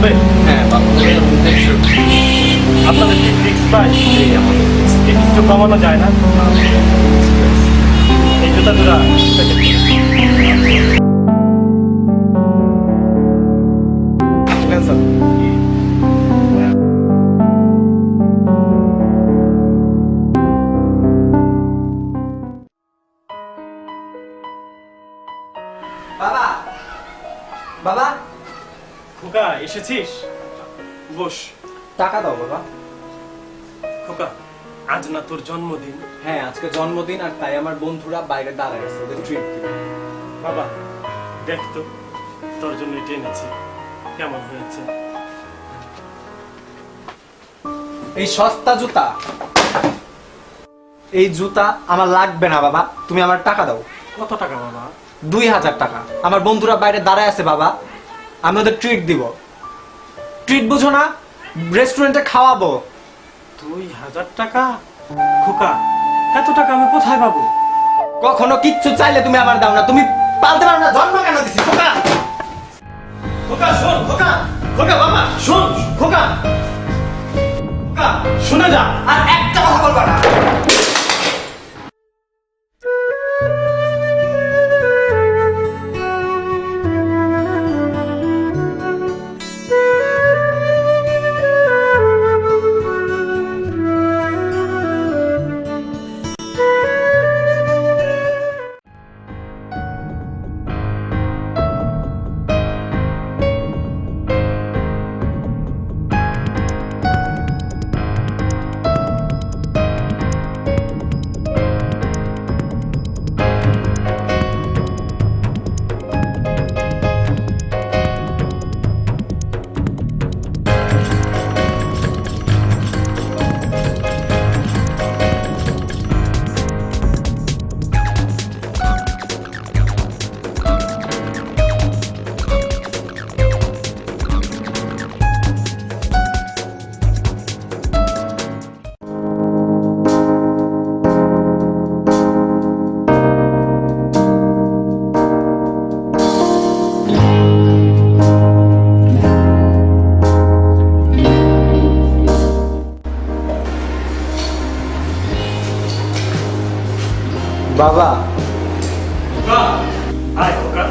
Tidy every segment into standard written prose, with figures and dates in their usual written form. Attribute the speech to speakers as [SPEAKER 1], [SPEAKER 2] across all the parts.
[SPEAKER 1] হবে?
[SPEAKER 2] হ্যাঁ বাবা,
[SPEAKER 1] আপনাদের কি ফিক্স প্রাইস? একটু কমানো যায় না? এই জুতা জোড়া
[SPEAKER 2] বাবা, বাবা
[SPEAKER 1] খোকা এসেছিস? বস।
[SPEAKER 2] টাকা দাও বাবা।
[SPEAKER 1] খোকা আজ না তোর জন্মদিন?
[SPEAKER 2] হ্যাঁ আজকে জন্মদিন, আর তাই আমার বন্ধুরা বাইরে দাঁড়ায় আছে, ওদের ট্রিট দিব।
[SPEAKER 1] বাবা দেখ তো, তোর জন্য এটা এনেছি, কেমন হয়েছে?
[SPEAKER 2] এই সস্তা জুতা, এই জুতা আমার লাগবে না বাবা, তুমি আমার টাকা দাও।
[SPEAKER 1] কত টাকা বাবা?
[SPEAKER 2] 2000 টাকা। আমার বন্ধুরা বাইরে দাঁড়ায় আছে বাবা, আমি ওদের ট্রিট দিব। ট্রিট বুঝো না, রেস্টুরেন্টে খাওয়াবো।
[SPEAKER 1] 2000 টাকা? খোকা এত টাকা আমি কোথায় পাবো?
[SPEAKER 2] কখনো কিচ্ছু চাইলে তুমি আমার দাও না, তুমি পালতে পারো না, জন্ম কেন দিছি? খোকা, খোকা শোন, খোকা, খোকা বাবা শোন, খোকা, খোকা শুনে যা, আর একটা কথা বলবা না। বাবা,
[SPEAKER 1] আয় খোকা।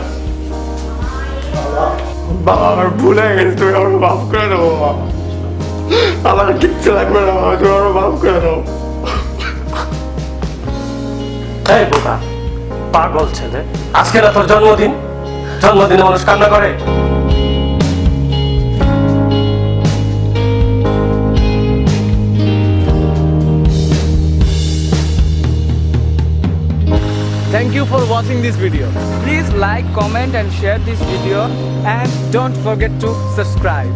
[SPEAKER 3] বাবা আমার ভুল হয়ে গেছে, তুমি আমার মাফ করে দেবো বাবা, আমার কিচ্ছু লাগবে না বাবা, তুমি আমার মাফ করে দাও।
[SPEAKER 1] এই বোকা পাগল ছেলে, আজকে না তোর জন্মদিন? জন্মদিনে মানুষ কান্না করে?
[SPEAKER 4] Thank you for watching this video. Please like, comment and share this video, and don't forget to subscribe.